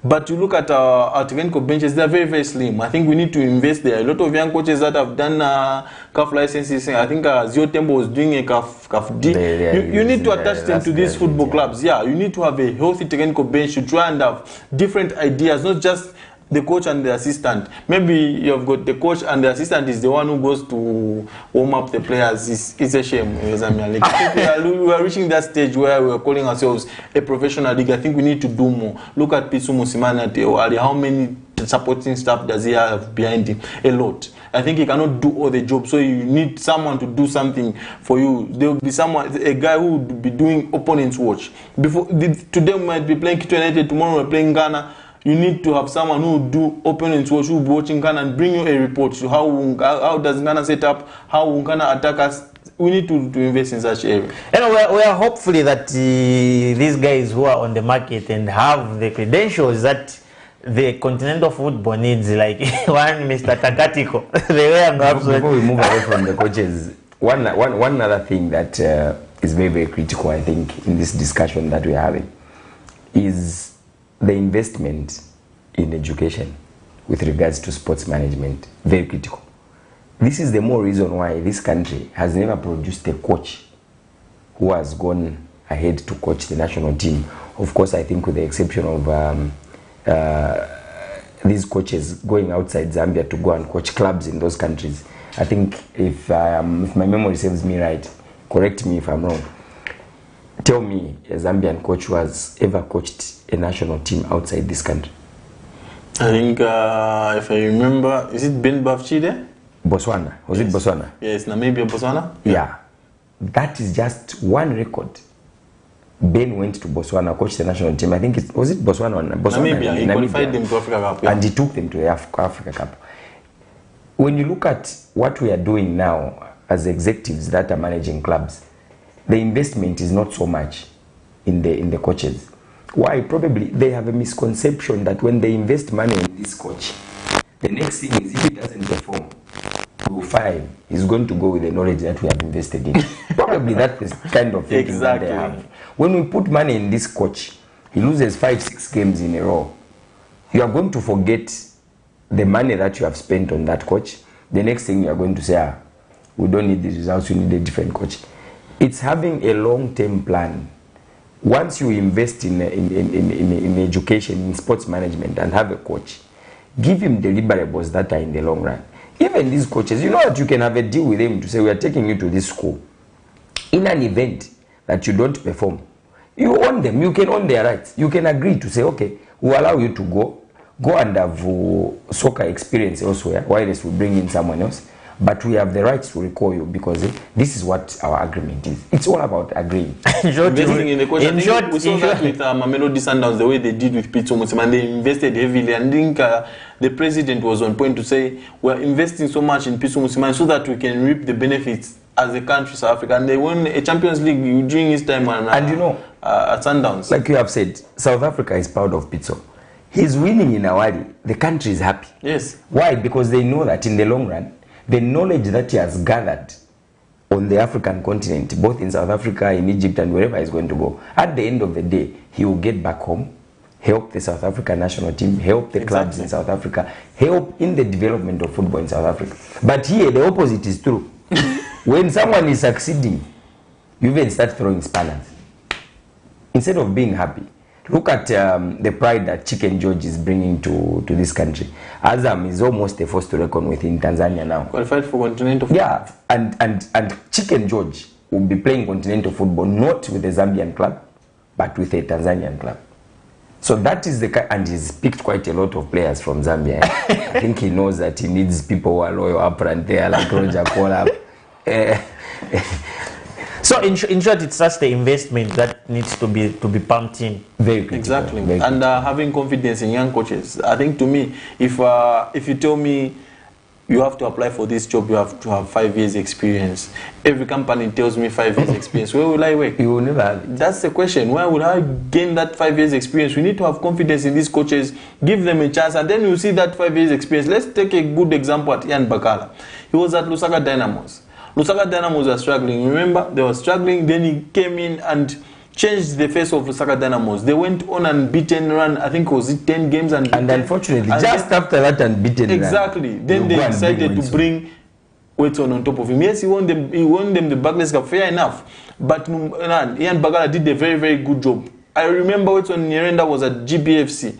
But you look at our technical benches, they are very slim. I think we need to invest there. A lot of young coaches that have done CAF licenses. I think Zio Tembo was doing a CAF D. You need to attach them to these football clubs. Yeah, you need to have a healthy technical bench to try and have different ideas, not just the coach and the assistant. Maybe you have got the coach and the assistant is the one who goes to warm up the players. It's a shame. Like, I think we are reaching that stage where we are calling ourselves a professional league. I think we need to do more. Look at Pitsu Musimana Teoali. How many supporting staff does he have behind him? A lot. I think he cannot do all the job, so you need someone to do something for you. There will be someone, a guy who will be doing opponents watch. Today we might be playing Kito United, tomorrow we're playing Ghana. You need to have someone who will do opponents watch, who will be watching Ghana and bring you a report to how does Ghana set up, how Ghana attack us. We need to invest in such area. And we are hopefully that these guys who are on the market and have the credentials that the continental football needs, like one Mr. Takatiko. Before we move away from the coaches, one other thing that is very critical, I think, in this discussion that we're having is the investment in education with regards to sports management. Very critical. This is the more reason why this country has never produced a coach who has gone ahead to coach the national team. Of course, I think with the exception of these coaches going outside Zambia to go and coach clubs in those countries. I think if my memory serves me right, correct me if I'm wrong, tell me a Zambian coach who has ever coached a national team outside this country. I think if I remember, is it Ben Bafchide? Botswana. Was it Botswana? Yes, Namibia, Botswana. Yeah. That is just one record. Ben went to Botswana, coached the national team. I think was it Botswana or Botswana? Namibia. He qualified them to Africa Cup. Yeah. And he took them to the Africa Cup. When you look at what we are doing now as executives that are managing clubs, the investment is not so much in the coaches. Why? Probably they have a misconception that when they invest money in this coach, the next thing is if he doesn't perform, we will fire him. He's going to go with the knowledge that we have invested in. Probably that's the kind of thinking that they have. When we put money in this coach, he loses 5-6 games in a row. You are going to forget the money that you have spent on that coach. The next thing you are going to say, we don't need these results, we need a different coach. It's having a long-term plan. Once you invest in education, in sports management, and have a coach, give him deliverables that are in the long run. Even these coaches, you know that you can have a deal with them to say, we are taking you to this school. In an event that you don't perform, you own them, you can own their rights. You can agree to say, okay, we'll allow you to go and have soccer experience elsewhere, while else we bring in someone else. But we have the right to recall you because this is what our agreement is. It's all about agreeing. Investing in the coach. We saw that with Mamelodi Sundowns, the way they did with Pitsu Musimana. They invested heavily. And I think the president was on point to say, we're investing so much in Pitsu Musimana so that we can reap the benefits as a country, South Africa. And they won a Champions League during his time and you know, at Sundowns. Like you have said, South Africa is proud of Pitsu. He's winning in Awali. The country is happy. Yes. Why? Because they know that in the long run, the knowledge that he has gathered on the African continent, both in South Africa, in Egypt, and wherever he's going to go, at the end of the day, he will get back home, help the South African national team, help the clubs in South Africa, help in the development of football in South Africa. But here, the opposite is true. When someone is succeeding, you even start throwing spanners. Instead of being happy, look at the pride that Chicken George is bringing to this country. Azam is almost a force to reckon with in Tanzania now. Qualified for continental football. Yeah, and Chicken George will be playing continental football not with a Zambian club, but with a Tanzanian club. So that is and he's picked quite a lot of players from Zambia. I think he knows that he needs people who are loyal up and there, like Roger Kola. So in short, it's just the investment that needs to be pumped in. Very critical. Exactly. Very And having confidence in young coaches. I think to me, if you tell me you have to apply for this job, you have to have 5 years experience. Every company tells me 5 years experience. Where will I work? You will never have it. That's the question. Where will I gain that 5 years experience? We need to have confidence in these coaches, give them a chance, and then you see that 5 years experience. Let's take a good example at Ian Bakala. He was at Lusaka Dynamos. Lusaka Dynamos were struggling. Remember, they were struggling. Then he came in and changed the face of Lusaka Dynamos. They went on an unbeaten run. I think it was 10 games and unfortunately, just after that unbeaten exactly. run, Then they decided to bring Wetson on top of him. Yes, he won them the Barclays Cup, fair enough. But Ian Bagala did a very, very good job. I remember Wetson Nyirenda was at GBFC.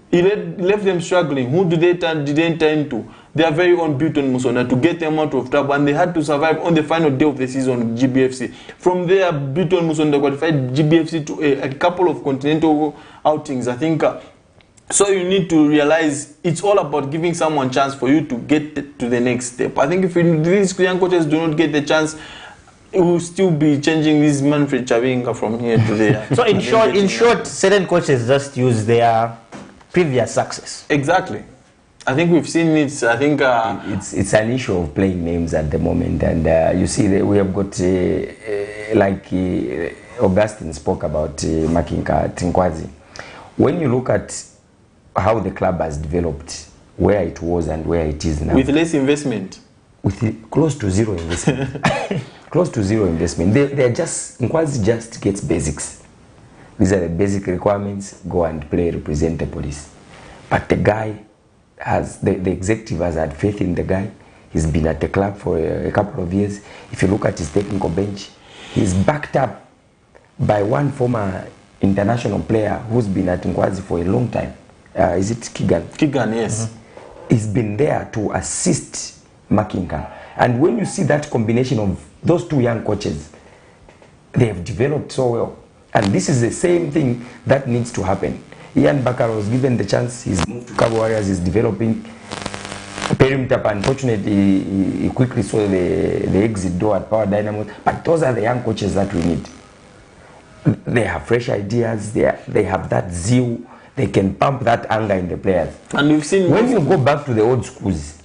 He left them struggling. Who did they enter into? Their very own Buton Musona to get them out of trouble, and they had to survive on the final day of the season, GBFC. From there, Buton Musona qualified GBFC to a couple of continental outings, I think. So you need to realize it's all about giving someone a chance for you to get to the next step. I think if these young coaches do not get the chance, it will still be changing this Manfred Chavinga from here to there. So in short, certain coaches just use their previous success. Exactly. I think we've seen it. I think it's an issue of playing names at the moment, and you see that we have got like Augustine spoke about Makinka Tinkwazi. When you look at how the club has developed, where it was and where it is now, with less investment, with close to zero investment, close to zero investment, they're just Nkwazi just gets basics. These are the basic requirements. Go and play, represent the police. But the guy has the executive has had faith in the guy. He's been at the club for a couple of years. If you look at his technical bench, he's backed up by one former international player who's been at Nkwazi for a long time. Is it Kigan? Kigan, yes. He's been there to assist Makinka. And when you see that combination of those two young coaches, they have developed so well. And this is the same thing that needs to happen. Ian Bakar was given the chance. He's moved to Cabo Warriors. He's developing perimeter. Unfortunately, he quickly saw the exit door at Power Dynamo. But those are the young coaches that we need. They have fresh ideas. They have that zeal. They can pump that anger in the players. And we've seen when you go back to the old schools,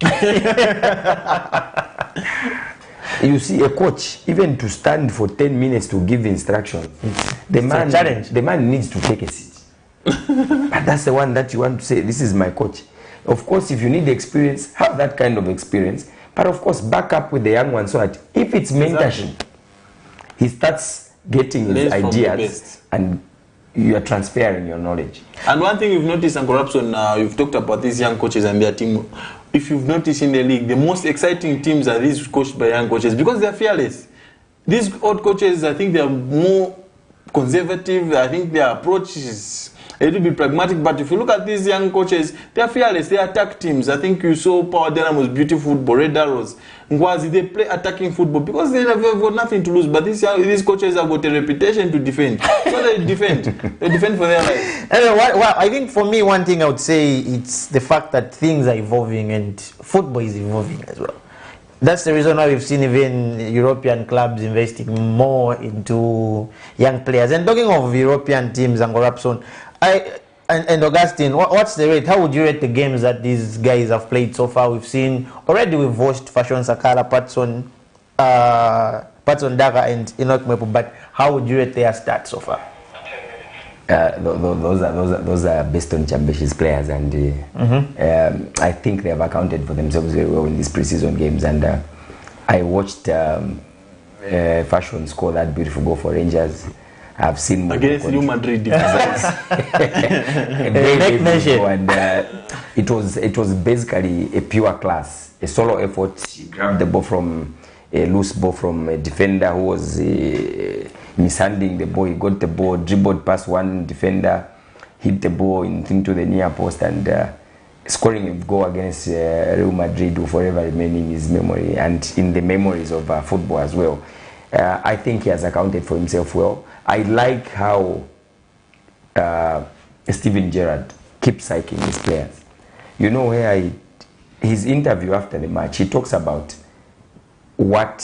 you see a coach, even to stand for 10 minutes to give instructions, the man needs to take a seat. But that's the one that you want to say, this is my coach. Of course, if you need experience, have that kind of experience. But of course, back up with the young one so that if it's mentorship, he starts getting his ideas and you are transferring your knowledge. And one thing we've noticed, and corruption, you've talked about these young coaches and their team. If you've noticed in the league, the most exciting teams are these coached by young coaches because they're fearless. These old coaches, I think they're more conservative. I think their approach is a little bit pragmatic. But if you look at these young coaches, they're fearless. They attack teams. I think you saw Power Dynamo's beautiful football, Red Arrows, Nkwazi. They play attacking football because they have got nothing to lose. But these coaches have got a reputation to defend. So they defend. They defend for their lives. Well, I think for me, one thing I would say it's the fact that things are evolving and football is evolving as well. That's the reason why we've seen even European clubs investing more into young players. And talking of European teams and corruption, and Augustine, what's the rate? How would you rate the games that these guys have played so far? We've seen already we've watched Fashion Sakala, Patson Daga, and Enoch Mepu. But how would you rate their stats so far? Those are BESTON Championships players, and I think they have accounted for themselves very well in these preseason games. And I watched Fashion score that beautiful goal for Rangers. I've seen against Real Madrid defense. And it was basically a pure class, a solo effort. She grabbed the ball from a loose ball from a defender who was mishandling the ball. He got the ball, dribbled past one defender, hit the ball into the near post, and scoring a goal against Real Madrid will forever remain in his memory and in the memories of football as well. I think he has accounted for himself well. I like how Steven Gerrard keeps psyching his players. You know, his interview after the match, he talks about what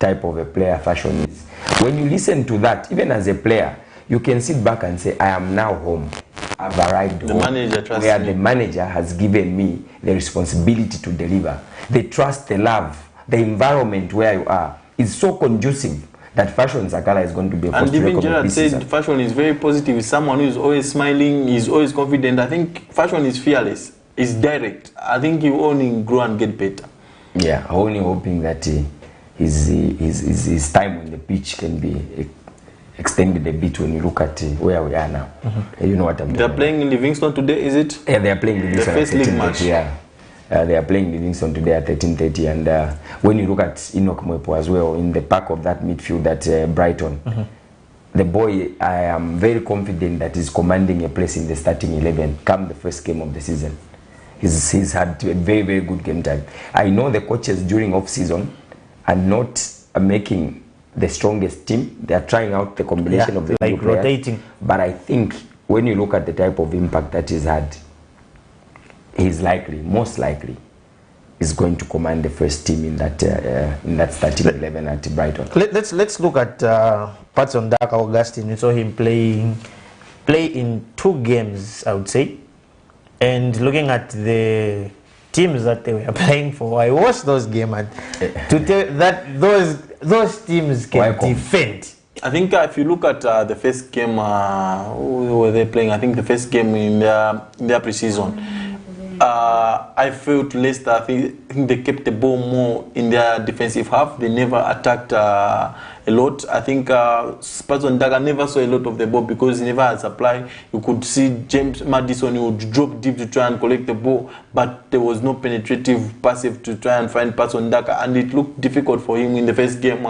type of a player Fashion is. When you listen to that, even as a player, you can sit back and say, I am now home. I've arrived The home, manager trusts where me. the manager has given me the responsibility to deliver. The trust, the love, the environment where you are is so conducive that Fashion Sakala is going to be a force And to even reckon with Gerard this said season. Fashion is very positive. He's someone who is always smiling, he's always confident. I think Fashion is fearless, he's direct. I think he will only grow and get better. Yeah, only hoping that his time on the pitch can be extended a bit when you look at where we are now. You know what I'm They're talking playing in Livingston today, is it? about. Yeah, they are playing Livingston first at league 13:30. match. Yeah. They are playing Livingston today at 13:30, and when you look at Enoch Mwepo as well in the pack of that midfield at Brighton, the boy, I am very confident that he's commanding a place in the starting 11 come the first game of the season. He's had a very, very good game time. I know the coaches during off-season are not making the strongest team. They are trying out the combination of the like new players. rotating. But I think when you look at the type of impact that he's had, he's likely, most likely, is going to command the first team in that starting 11 at Brighton. Let's look at Patson Daka Augustine. We saw him play in 2 games, I would say. And looking at the teams that they were playing for, I watched those games, and to tell that those teams can defend. I think if you look at the first game, who were they playing? I think the first game in their pre-season, I felt Leicester, I think they kept the ball more in their defensive half. They never attacked a lot. I think Patson Daka never saw a lot of the ball because he never had supply. You could see James Maddison, he would drop deep to try and collect the ball, but there was no penetrative passive to try and find Patson Daka, and it looked difficult for him in the first game.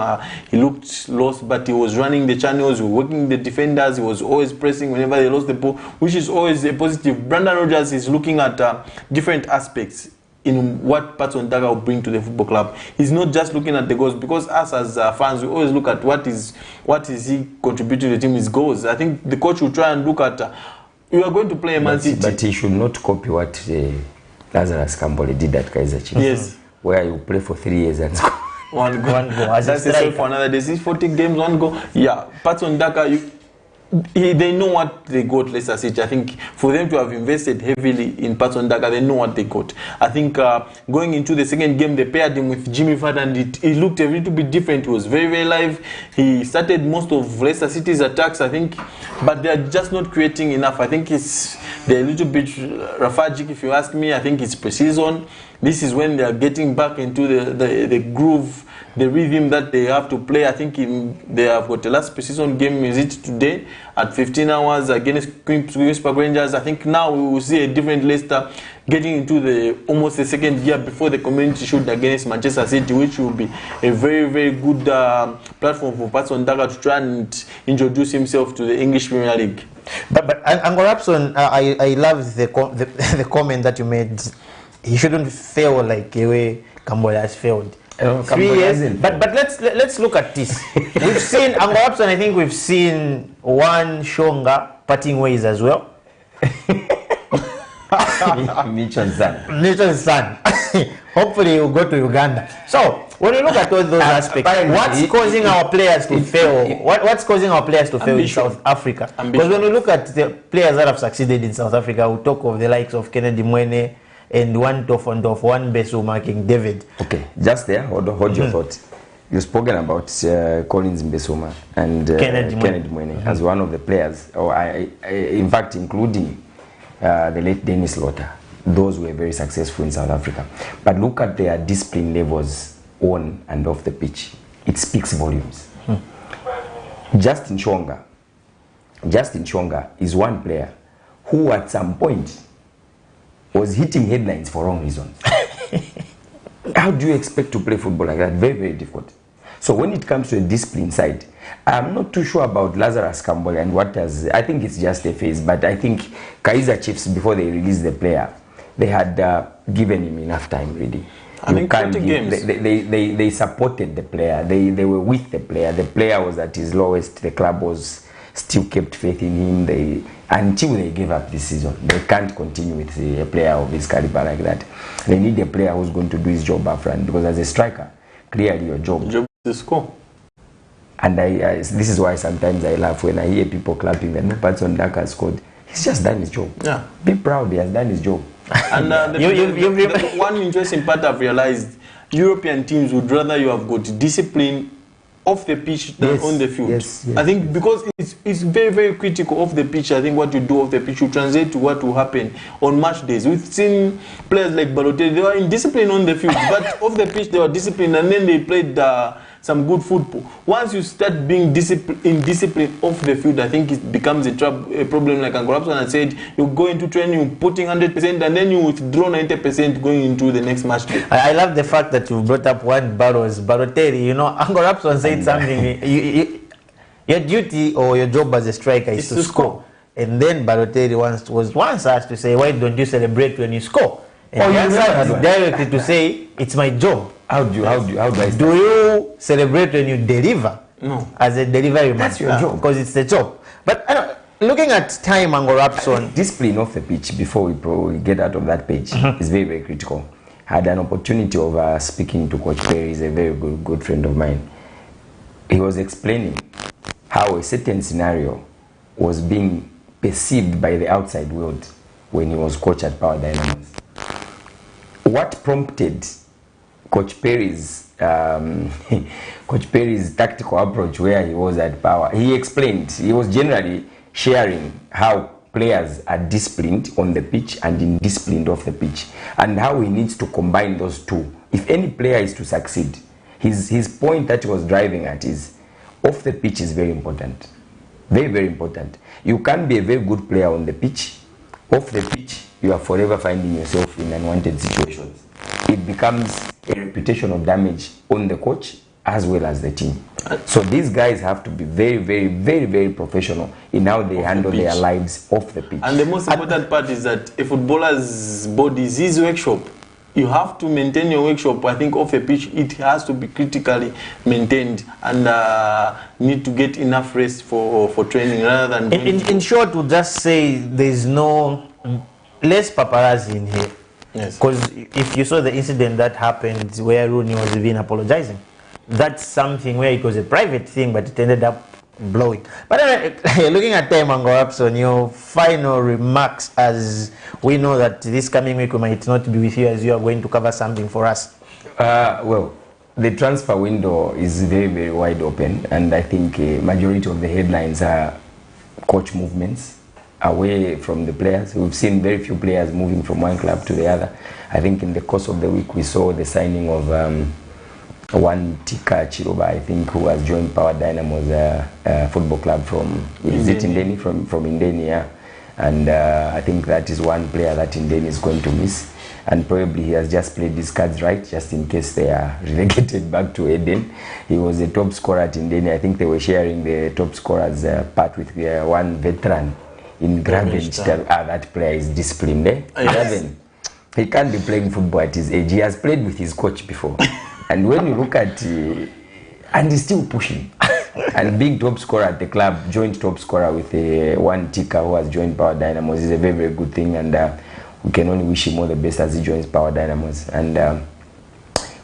He looked lost, but he was running the channels, he was working the defenders, he was always pressing whenever they lost the ball, which is always a positive. Brandon Rodgers is looking at different aspects in what Patson Daka will bring to the football club. He's not just looking at the goals, because us as fans, we always look at what is he contributing to the team, his goals. I think the coach will try and look at you are going to play a Man City. But he should not copy what Lazarus Campbell did at Kaizer Chiefs. Yes. Where you play for 3 years and score. One goal. As a That's the same striker. for another day. This is 40 games, 1 goal. Yeah, Patson Daka, they know what they got Leicester City. I think for them to have invested heavily in Patson Daka, they know what they got. I think going into the second game, they paired him with Jimmy Vardy, and it looked a little bit different. He was very, very live. He started most of Leicester City's attacks, I think, but they're just not creating enough. I think they're a little bit lethargic, if you ask me. I think it's pre-season. This is when they're getting back into the groove, the rhythm that they have to play. I think they have got the last pre-season game, is it today, at 15 hours against Queen's Park Rangers. I think now we will see a different Leicester getting into almost the second year before the Community Shield against Manchester City, which will be a very, very good platform for Patson Daka to try and introduce himself to the English Premier League. But Ango Rapson, I love the comment that you made. He shouldn't fail like the way Campbell has failed. 3 years. But let's look at this. We've seen Ango Rapson. I think we've seen one Shonga parting ways as well. Mitchell's son. Hopefully he'll go to Uganda. So when you look at all those aspects, what's causing our players to fail? What's causing our players to fail in South Africa? Because when we look at the players that have succeeded in South Africa, we talk of the likes of Kennedy Mwene and one Tofondof, one Besuma, King David. Okay, just there, hold your thought. You've spoken about Collins Mbesuma and Kennedy Mwene as one of the players, in fact, including the late Dennis Lotter. Those were very successful in South Africa. But look at their discipline levels on and off the pitch. It speaks volumes. Justin Chonga is one player who at some point was hitting headlines for wrong reasons. How do you expect to play football like that? Very, very difficult. So when it comes to the discipline side, I'm not too sure about Lazarus Campbell and I think it's just a phase, but I think Kaizer Chiefs, before they released the player, they had given him enough time, really. I mean, 20 games. They supported the player. They were with the player. The player was at his lowest. The club was still kept faith in him. Until they gave up this season, they can't continue with a player of his caliber like that. They need a player who's going to do his job up front, because as a striker, clearly your job The score. And this is why sometimes I laugh when I hear people clapping that no Patson Daka scored. He's just done his job. Yeah. Be proud, he has done his job. And the one interesting part I've realized, European teams would rather you have got discipline off the pitch than on the field. Yes, I think because it's very, very critical off the pitch. I think what you do off the pitch will translate to what will happen on match days. We've seen players like Balotelli, they were indisciplined on the field, but off the pitch they were disciplined, and then they played some good football. Once you start being indisciplined off the field, I think it becomes a problem. Like Uncle Rapson had said, you go into training putting 100% and then you withdraw 90% going into the next match day. I love the fact that you brought up one Balotelli. You know, Uncle Rapson said something. Your duty or your job as a striker is to score. And then Balotelli was once asked to say, why don't you celebrate when you score? And he answered directly to say, it's my job. How do I do you celebrate when you deliver? No. As a delivery man. That's your job. Because it's the job. But looking at time, Uncle Rapson. Discipline off the pitch before we get out of that page is very, very critical. I had an opportunity of speaking to Coach Perry. He's a very good friend of mine. He was explaining how a certain scenario was being perceived by the outside world when he was coach at Power Dynamos. What prompted Coach Perry's tactical approach where he was at Power? He explained, he was generally sharing how players are disciplined on the pitch and indisciplined off the pitch, and how he needs to combine those two. If any player is to succeed, his point that he was driving at is off the pitch is very important. Very, very important. You can be a very good player on the pitch. Off the pitch, you are forever finding yourself in unwanted situations. It becomes a reputational damage on the coach as well as the team. So these guys have to be very, very, very, very professional in how they handle their lives off the pitch. And the most important part is that a footballer's body is his workshop. You have to maintain your workshop. I think off the pitch, it has to be critically maintained, and need to get enough rest for training rather than... In short, we'll just say there's less paparazzi in here. Yes. Because if you saw the incident that happened where Rooney was even apologizing, that's something where it was a private thing, but it ended up blowing. But looking at time, Uncle Rapson, your final remarks, as we know that this coming week we might not be with you, as you are going to cover something for us. Well, the transfer window is very, very wide open, and I think a majority of the headlines are coach movements away from the players. We've seen very few players moving from one club to the other. I think in the course of the week we saw the signing of one Tika Chiroba, I think, who has joined Power Dynamos football club from Indeni, from Indeni, yeah. And I think that is one player that Indeni is going to miss, and probably he has just played his cards right just in case they are relegated back to Eden. He was a top scorer at Indeni. I think they were sharing the top scorers part with one veteran in Graven. That player is disciplined, eh? Graven, he can't be playing football at his age. He has played with his coach before. And when you look at, and he's still pushing. And being top scorer at the club, joint top scorer with one Tika who has joined Power Dynamos is a very, very good thing. And we can only wish him all the best as he joins Power Dynamos. And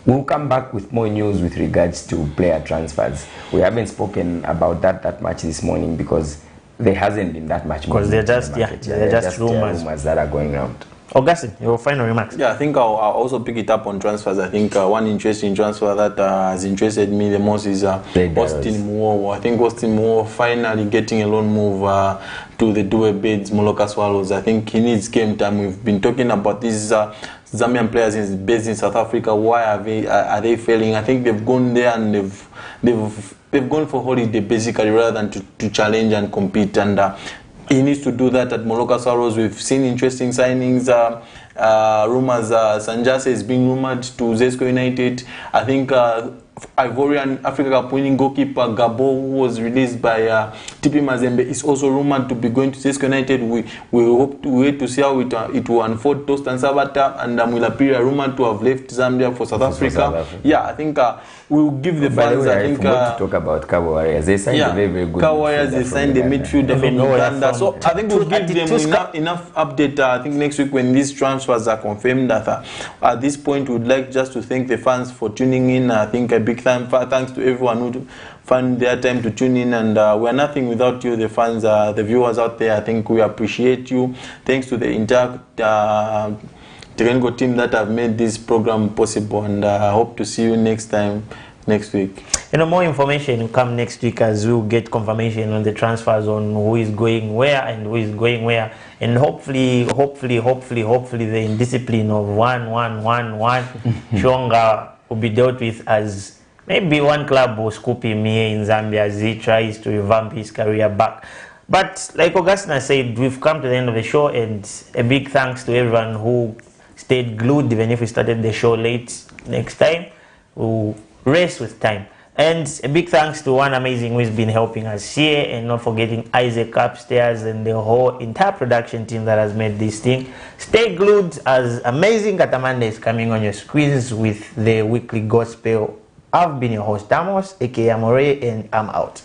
we'll come back with more news with regards to player transfers. We haven't spoken about that much this morning because there hasn't been that much. Because they're just rumors that are going around. Augustine, your final remarks. Yeah, I think I'll also pick it up on transfers. I think one interesting transfer that has interested me the most is Austin Muowo. I think Austin Muowo finally getting a loan move to the Due Beds Moloka Swallows. I think he needs game time. We've been talking about these Zambian players based in South Africa. Why are they failing? I think they've gone there and they've gone for holiday basically rather than to challenge and compete. And he needs to do that at Moloka Swallows. We've seen interesting signings. Rumors, Sanjase is being rumored to Zesco United. I think Ivorian Africa Cup winning goalkeeper Gabo, who was released by TP Mazembe, is also rumored to be going to Zesco United. We hope to wait to see how it will unfold. Tostan Sabata and Mulapiri are rumored to have left Zambia for South Africa. Yeah, I think we will give the fans. I think to talk about Cabo Warriors. They signed a very, very good. Cabo Warriors, they signed the midfielder from Uganda. So I think we'll give them enough update. I think next week when these transfers are confirmed. At this point, we would like just to thank the fans for tuning in. I think big thanks to everyone who found their time to tune in, and we're nothing without you, the fans, the viewers out there. I think we appreciate you. Thanks to the entire Terengo team that have made this program possible, and I hope to see you next week. You know, more information will come next week as we'll get confirmation on the transfers, on who is going where and who is going where, and hopefully the indiscipline of 1-1-1-1 Shonga will be dealt with, as maybe one club will scoop him here in Zambia as he tries to revamp his career back. But like Augustina said, we've come to the end of the show, and a big thanks to everyone who stayed glued, even if we started the show late. Next time we'll race with time. And a big thanks to one amazing who's been helping us here, and not forgetting Isaac upstairs and the whole entire production team that has made this thing. Stay glued, as Amazing Katamanda is coming on your screens with the weekly gospel. I've been your host, Amos, aka Amore, and I'm out.